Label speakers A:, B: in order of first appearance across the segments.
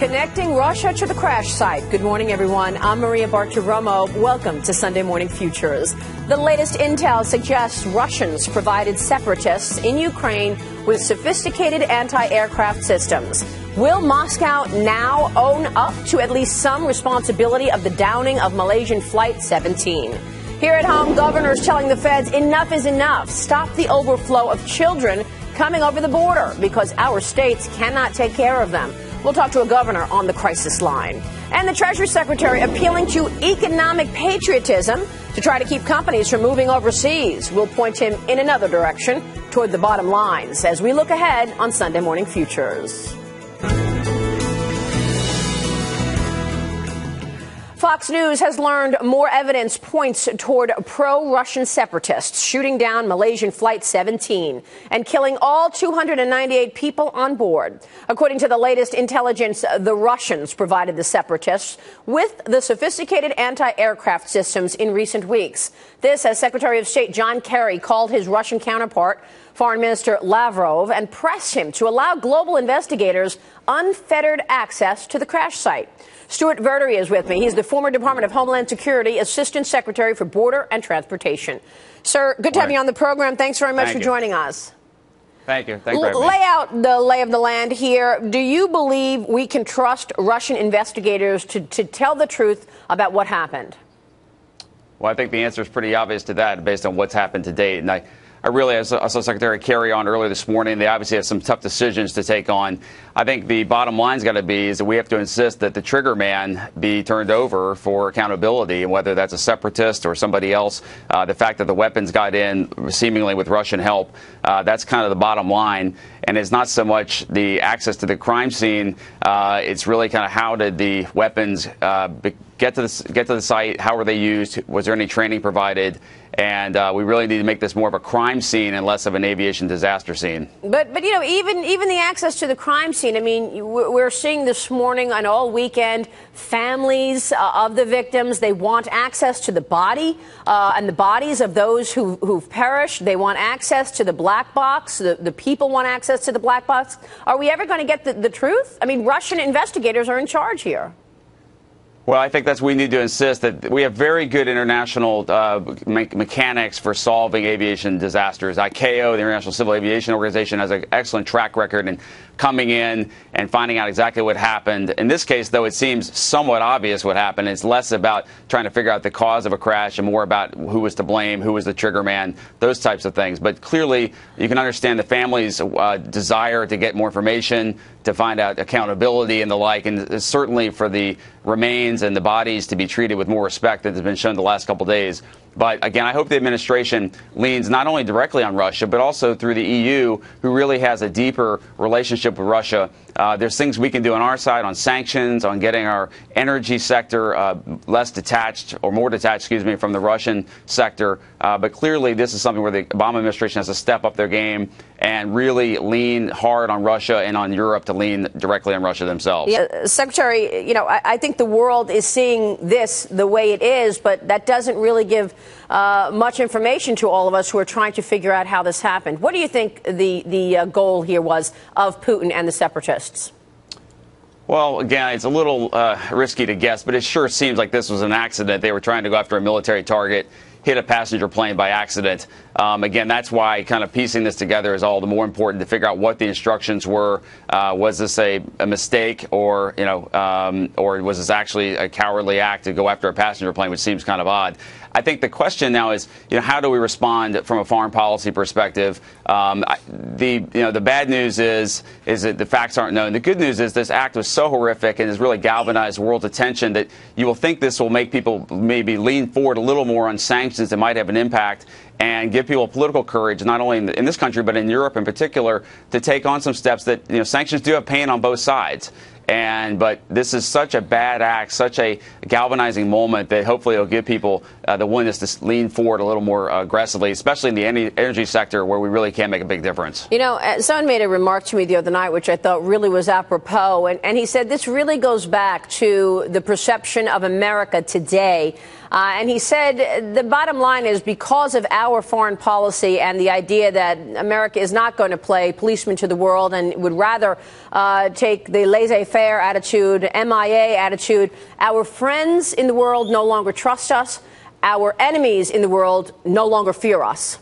A: Connecting Russia to the crash site. Good morning, everyone. I'm Maria Bartiromo. Welcome to Sunday Morning Futures. The latest intel suggests Russians provided separatists in Ukraine with sophisticated anti-aircraft systems. Will Moscow now own up to at least some responsibility of the downing of Malaysian Flight 17? Here at home, governors telling the feds enough is enough. Stop the overflow of children coming over the border because our states cannot take care of them. We'll talk to a governor on the crisis line. And the Treasury Secretary appealing to economic patriotism to try to keep companies from moving overseas. We'll point him in another direction toward the bottom lines as we look ahead on Sunday Morning Futures. Fox News has learned more evidence points toward pro-Russian separatists shooting down Malaysian Flight 17 and killing all 298 people on board. According to the latest intelligence, the Russians provided the separatists with the sophisticated anti-aircraft systems in recent weeks. This, as Secretary of State John Kerry called his Russian counterpart, Foreign Minister Lavrov, and pressed him to allow global investigators unfettered access to the crash site. Stuart Verdery is with me. He's the former Department of Homeland Security Assistant Secretary for Border and Transportation. Sir, good to have you on the program. Thanks very much for joining us.
B: Thank you. Thank you for having me.
A: Lay out the lay of the land here. Do you believe we can trust Russian investigators to tell the truth about what happened?
B: Well, I think the answer is pretty obvious to that based on what's happened to date. And I really, I saw Secretary Kerry on earlier this morning. They obviously have some tough decisions to take on. I think the bottom line's got to be is that we have to insist that the trigger man be turned over for accountability, and whether that's a separatist or somebody else. The fact that the weapons got in seemingly with Russian help, that's kind of the bottom line. And it's not so much the access to the crime scene. It's really kind of how did the weapons get to the site? How were they used? Was there any training provided? And we really need to make this more of a crime scene and less of an aviation disaster scene.
A: But you know, even the access to the crime scene. I mean, we're seeing this morning and all weekend families of the victims. They want access to the body and the bodies of those who've perished. They want access to the black box. The people want access to the black box. Are we ever going to get the truth? I mean, Russian investigators are in charge here.
B: Well, I think that's we need to insist that we have very good international mechanics for solving aviation disasters. ICAO, the International Civil Aviation Organization, has an excellent track record in coming in and finding out exactly what happened. In this case, though, it seems somewhat obvious what happened. It's less about trying to figure out the cause of a crash and more about who was to blame, who was the trigger man, those types of things. But clearly, you can understand the family's desire to get more information, to find out accountability and the like, and certainly for the remains and the bodies to be treated with more respect than has been shown the last couple of days. But again, I hope the administration leans not only directly on Russia, but also through the EU, who really has a deeper relationship with Russia. There's things we can do on our side on sanctions, on getting our energy sector less detached or more detached, excuse me, from the Russian sector. But clearly, this is something where the Obama administration has to step up their game and really lean hard on Russia and on Europe to lean directly on Russia themselves.
A: Yeah, Secretary, you know, I think the world is seeing this the way it is, but that doesn't really give much information to all of us who are trying to figure out how this happened. What do you think the goal here was of Putin and the separatists?
B: Well, again, it's a little risky to guess, but it sure seems like this was an accident. They were trying to go after a military target, hit a passenger plane by accident. Again, that's why kind of piecing this together is all the more important to figure out what the instructions were. Was this a mistake, or or was this actually a cowardly act to go after a passenger plane, which seems kind of odd. I think the question now is, how do we respond from a foreign policy perspective? The bad news is that the facts aren't known. The good news is this act was so horrific and has really galvanized world attention that you will think this will make people maybe lean forward a little more on sanctions that might have an impact and give people political courage, not only in this country, but in Europe in particular, to take on some steps that, sanctions do have pain on both sides. But this is such a bad act, such a galvanizing moment that hopefully it'll give people the willingness to lean forward a little more aggressively, especially in the energy sector where we really can make a big difference.
A: Someone made a remark to me the other night, which I thought really was apropos, and he said this really goes back to the perception of America today. And he said the bottom line is because of our foreign policy and the idea that America is not going to play policeman to the world and would rather take the laissez-faire laissez-faire attitude, MIA attitude. Our friends in the world no longer trust us. Our enemies in the world no longer fear us.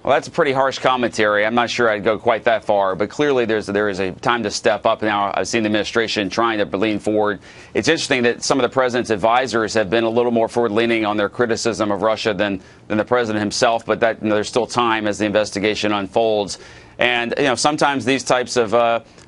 B: Well, that's a pretty harsh commentary. I'm not sure I'd go quite that far, but clearly there is a time to step up now. I've seen the administration trying to lean forward. It's interesting that some of the president's advisors have been a little more forward-leaning on their criticism of Russia than the president himself, but that, there's still time as the investigation unfolds. And sometimes these types of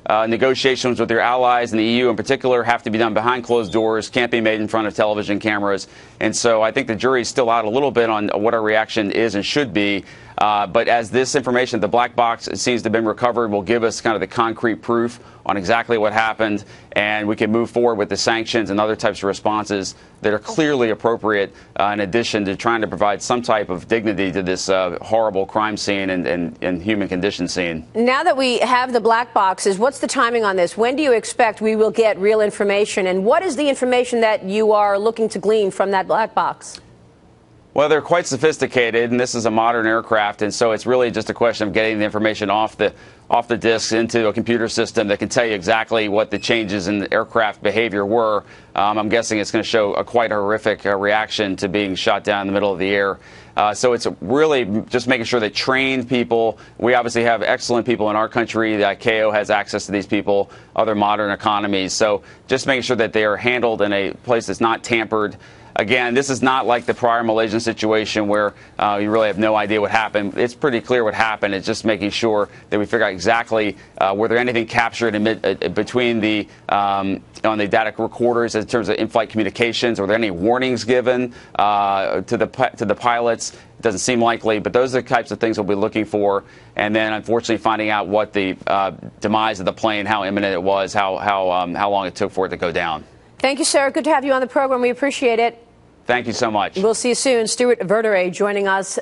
B: negotiations with your allies and the EU in particular have to be done behind closed doors, can't be made in front of television cameras. And so I think the jury's still out a little bit on what our reaction is and should be. But as this information, the black box, seems to have been recovered, will give us kind of the concrete proof on exactly what happened, and we can move forward with the sanctions and other types of responses that are clearly appropriate, in addition to trying to provide some type of dignity to this horrible crime scene and human condition scene. Now
A: that we have the black boxes, what's the timing on this? When do you expect we will get real information, and what is the information that you are looking to glean from that black box?
B: Well, they're quite sophisticated, and this is a modern aircraft, and so it's really just a question of getting the information off the disks into a computer system that can tell you exactly what the changes in the aircraft behavior were. I'm guessing it's going to show a quite horrific reaction to being shot down in the middle of the air. So it's really just making sure that trained people, we obviously have excellent people in our country, the ICAO has access to these people, other modern economies. So just making sure that they are handled in a place that's not tampered. Again, this is not like the prior Malaysian situation where you really have no idea what happened. It's pretty clear what happened. It's just making sure that we figure out exactly were there anything captured between the on the data recorders in terms of in-flight communications. Were there any warnings given to the pilots? It doesn't seem likely, but those are the types of things we'll be looking for. And then, unfortunately, finding out what the demise of the plane, how imminent it was, how long it took for it to go down.
A: Thank you, sir. Good to have you on the program. We appreciate it.
B: Thank you so much.
A: We'll see you soon. Stuart Verderay joining us.